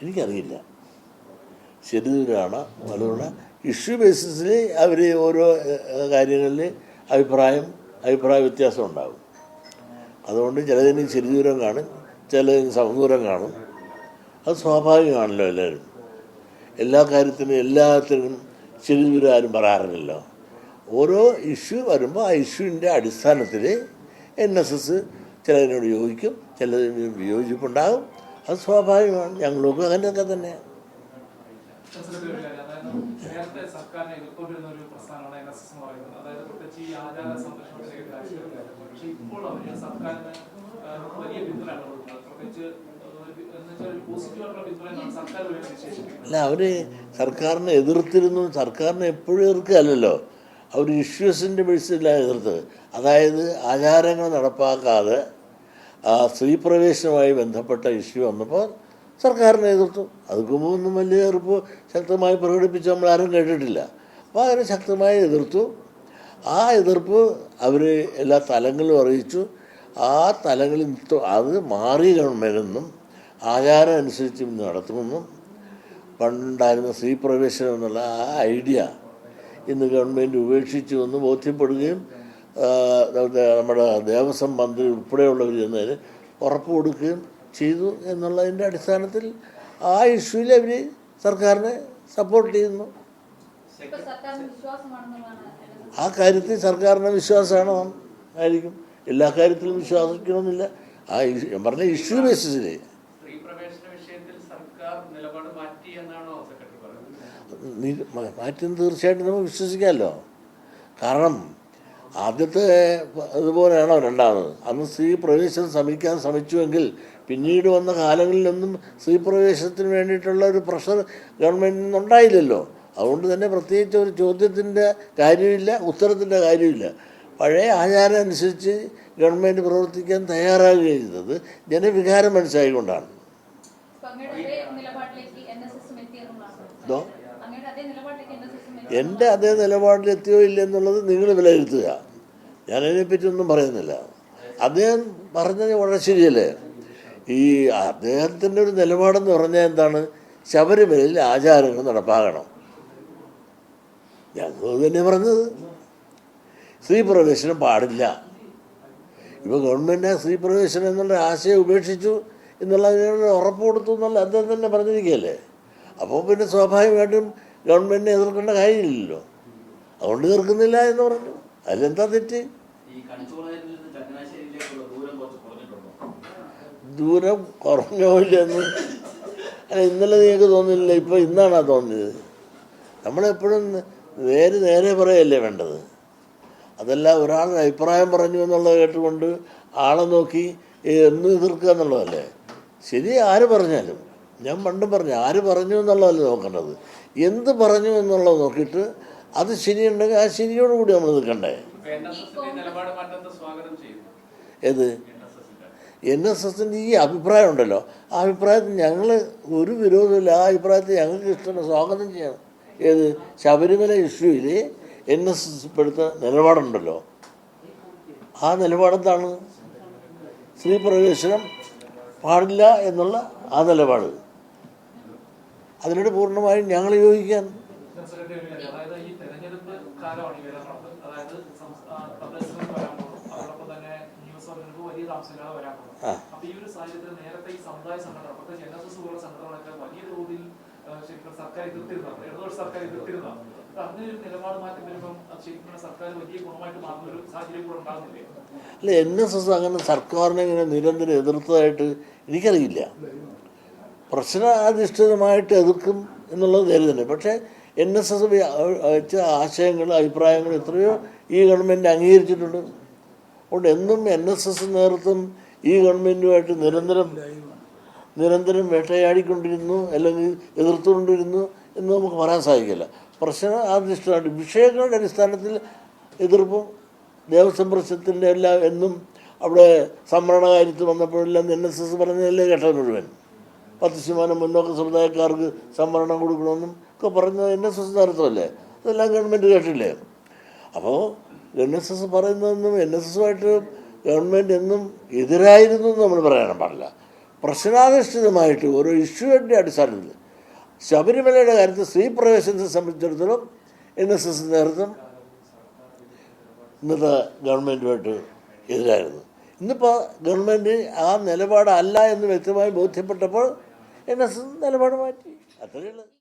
എനിക്കറിയില്ല ശരിദൂരാണ് അതുകൊണ്ട് ഇഷ്യൂ ബേസിസിൽ അവർ ഓരോ കാര്യങ്ങളിൽ അഭിപ്രായ വ്യത്യാസം ഉണ്ടാകും. അതുകൊണ്ട് ചിലതിന് ശരിദൂരം കാണും, ചിലതിന് സമദൂരം കാണും. അത് സ്വാഭാവികമാണല്ലോ. എല്ലാ കാര്യത്തിനും ശരിദൂരം ആരും പറയാറില്ലല്ലോ. ഓരോ ഇഷ്യൂ വരുമ്പോൾ ആ ഇഷ്യൂവിൻ്റെ അടിസ്ഥാനത്തിൽ NSS ചിലതിനോട് യോജിക്കും, ചിലതിനോട് വിയോജിപ്പുണ്ടാകും. അത് സ്വാഭാവികമാണ്. ഞങ്ങളൊക്കെ അങ്ങനെയൊക്കെ തന്നെയാണ്. അല്ല, അവർ സർക്കാരിനെ എതിർത്തിരുന്നു. സർക്കാരിനെ എപ്പോഴും എതിർക്കുകയല്ലോ. അവർ ഇഷ്യൂസിൻ്റെ ബേസിലാണ് എതിർത്തത്. അതായത് ആചാരങ്ങൾ നടപ്പാക്കാതെ സ്ത്രീപ്രവേശനവുമായി ബന്ധപ്പെട്ട ഇഷ്യൂ വന്നപ്പോൾ സർക്കാരിനെ എതിർത്തു. അതൊക്കെ ഒന്നും വലിയ എതിർപ്പ് ശക്തമായി പ്രകടിപ്പിച്ച് നമ്മളാരും കേട്ടിട്ടില്ല. അപ്പോൾ അതിനെ ശക്തമായി എതിർത്തു. ആ എതിർപ്പ് അവർ എല്ലാ തലങ്ങളിലും അറിയിച്ചു. ആ തലങ്ങളിൽ അത് മാറി ഗവൺമെൻറ്റെന്നും ആചാരം അനുസരിച്ച് നടത്തുമെന്നും പണ്ടുണ്ടായിരുന്ന സ്ത്രീപ്രവേശനം എന്നുള്ള ആ ഐഡിയ ഇന്ന് ഗവൺമെൻറ് ഉപേക്ഷിച്ചു എന്ന് ബോധ്യപ്പെടുകയും നമ്മുടെ ദേവസ്വം മന്ത്രി ഉൾപ്പെടെയുള്ളവർ എന്നതിന് ഉറപ്പ് കൊടുക്കുകയും ചെയ്തു എന്നുള്ളതിൻ്റെ അടിസ്ഥാനത്തിൽ ആ ഇഷ്യൂവിൽ അവർ സർക്കാരിനെ സപ്പോർട്ട് ചെയ്യുന്നു. ആ കാര്യത്തിൽ സർക്കാരിന് വിശ്വാസമാണ് ആയിരിക്കും. എല്ലാ കാര്യത്തിലും വിശ്വസിക്കണമെന്നില്ല. ആ ഞാൻ പറഞ്ഞ ഇഷ്യൂ ബേസിസിൽ മാറ്റുന്നത് തീർച്ചയായിട്ടും നമുക്ക് വിശ്വസിക്കാമല്ലോ. കാരണം ആദ്യത്തെ അതുപോലെയാണോ രണ്ടാമത്? അന്ന് സ്ത്രീ പ്രവേശനം ശ്രമിച്ചുവെങ്കിൽ പിന്നീട് വന്ന കാലങ്ങളിലൊന്നും സ്ത്രീ പ്രവേശനത്തിന് വേണ്ടിയിട്ടുള്ള ഒരു പ്രഷർ ഗവൺമെൻറ്റിൽ നിന്നുണ്ടായില്ലല്ലോ. അതുകൊണ്ട് തന്നെ പ്രത്യേകിച്ച് ഒരു ചോദ്യത്തിൻ്റെ കാര്യമില്ല, ഉത്തരത്തിൻ്റെ കാര്യമില്ല. പഴയ ആചാരം അനുസരിച്ച് ഗവൺമെൻറ് പ്രവർത്തിക്കാൻ തയ്യാറാകുകയും ചെയ്തത് ജനവികാരം മനസ്സിലായിക്കൊണ്ടാണ്. എൻ്റെ അതേ നിലപാടിലെത്തിയോ ഇല്ലെന്നുള്ളത് നിങ്ങൾ വിലയിരുത്തുക. ഞാനതിനെപ്പറ്റി ഒന്നും പറയുന്നില്ല. അദ്ദേഹം പറഞ്ഞത് വളരെ ശരിയല്ലേ. ഈ അദ്ദേഹത്തിൻ്റെ ഒരു നിലപാടെന്ന് പറഞ്ഞാൽ എന്താണ്? ശബരിമലയിൽ ആചാരങ്ങൾ നടപ്പാകണം. ഞങ്ങൾ തന്നെ പറഞ്ഞത് സ്ത്രീ പ്രവേശനം പാടില്ല. ഇപ്പോൾ ഗവൺമെൻറ് സ്ത്രീ പ്രവേശനം എന്നുള്ള ആശയം ഉപേക്ഷിച്ചു എന്നുള്ളതിനോട് ഉറപ്പ് കൊടുത്തു എന്നുള്ള അദ്ദേഹം തന്നെ പറഞ്ഞിരിക്കുകയല്ലേ. അപ്പോൾ പിന്നെ സ്വാഭാവികമായിട്ടും ഗവൺമെൻറ്റിനെ എതിർക്കേണ്ട കാര്യമില്ലല്ലോ. അതുകൊണ്ട് എതിർക്കുന്നില്ല എന്ന് പറഞ്ഞു. അതിലെന്താ തെറ്റ്? ദൂരം കുറഞ്ഞോ ഇല്ലെന്ന് അല്ല, ഇന്നലെ നിങ്ങൾക്ക് തോന്നില്ല, ഇപ്പോൾ ഇന്നാണ് തോന്നിയത്. നമ്മളെപ്പോഴും നേരെ പറയല്ലേ വേണ്ടത്. അതല്ല ഒരാൾ അഭിപ്രായം പറഞ്ഞു എന്നുള്ളത് കേട്ടുകൊണ്ട് ആളെ നോക്കി എന്നും എതിർക്കുക എന്നുള്ളതല്ലേ ശരി. ആര് പറഞ്ഞാലും, ഞാൻ പണ്ടും പറഞ്ഞു, ആര് പറഞ്ഞു എന്നുള്ളതല്ല നോക്കേണ്ടത്, എന്ത് പറഞ്ഞു എന്നുള്ളത് നോക്കിയിട്ട് അത് ശരിയുണ്ടെങ്കിൽ ആ ശരിയോടുകൂടി നമ്മൾ നിൽക്കണ്ടേ. ഏത് NSSൻ്റെ ഈ അഭിപ്രായം ഉണ്ടല്ലോ, ആ അഭിപ്രായത്തിൽ ഞങ്ങൾ ഒരു വിരോധമില്ല. ആ അഭിപ്രായത്തിൽ ഞങ്ങൾക്ക് ഇഷ്ടമാണ്, സ്വാഗതം ചെയ്യണം. ഏത് ശബരിമല ഇഷ്യൂവിൽ NSS എടുത്ത നിലപാടുണ്ടല്ലോ, ആ നിലപാടെന്താണ്? സ്ത്രീ പ്രവേശനം പാടില്ല എന്നുള്ള ആ നിലപാട്. അതിനോട് പൂർണ്ണമായും ഞങ്ങൾ യോജിക്കാൻ. അല്ല, NSS അങ്ങനെ സർക്കാരിനെ ഇങ്ങനെ നിരന്തരം എതിർത്തതായിട്ട് എനിക്കറിയില്ല. പ്രശ്നാധിഷ്ഠിതമായിട്ട് എതിർക്കും എന്നുള്ളത് നേരെ തന്നെ. പക്ഷേ NSS വെച്ച ആശയങ്ങൾ, അഭിപ്രായങ്ങൾ എത്രയോ ഈ ഗവൺമെൻറ് അംഗീകരിച്ചിട്ടുണ്ട്. അതുകൊണ്ട് എന്നും NSS നേതൃത്വം ഈ ഗവൺമെൻറ്റുമായിട്ട് നിരന്തരം വേട്ടയാടിക്കൊണ്ടിരുന്നു അല്ലെങ്കിൽ എതിർത്തുകൊണ്ടിരുന്നു എന്ന് നമുക്ക് പറയാൻ സാധിക്കില്ല. പ്രശ്നാധിഷ്ഠിതമായിട്ട് വിഷയങ്ങളുടെ അടിസ്ഥാനത്തിൽ എതിർപ്പും ദേവസ്വം പ്രശ്നത്തിൻ്റെ എല്ലാം എന്നും അവിടെ സംവരണ കാര്യത്തിൽ വന്നപ്പോഴെല്ലാം NSS പറഞ്ഞതല്ലേ കേട്ടത് മുഴുവൻ. 10% മുന്നോക്ക സമുദായക്കാർക്ക് സംവരണം കൊടുക്കണമെന്നും ഒക്കെ പറഞ്ഞത് NSS നേതൃത്വമല്ലേ. അതെല്ലാം ഗവൺമെൻറ് കേട്ടില്ലേ. അപ്പോൾ NSS പറയുന്നതൊന്നും NSSുമായിട്ട് ഗവൺമെൻറ് എന്നും എതിരായിരുന്നു എന്ന് നമ്മൾ പറയാൻ പാടില്ല. പ്രശ്നാധിഷ്ഠിതമായിട്ട് ഓരോ ഇഷ്യൂവിൻ്റെ അടിസ്ഥാനത്തിൽ ശബരിമലയുടെ കാര്യത്തിൽ സ്ത്രീ പ്രവേശനത്തെ സംബന്ധിച്ചിടത്തോളം NSS നേതൃത്വം ഇന്നത്തെ ഗവൺമെൻറ്റുമായിട്ട് എതിരായിരുന്നു. ഇന്നിപ്പോൾ ഗവൺമെൻറ് ആ നിലപാടല്ല എന്ന് വ്യക്തമായി ബോധ്യപ്പെട്ടപ്പോൾ NSS നിലപാട് മാറ്റി. അത്രയേ ഉള്ളൂ.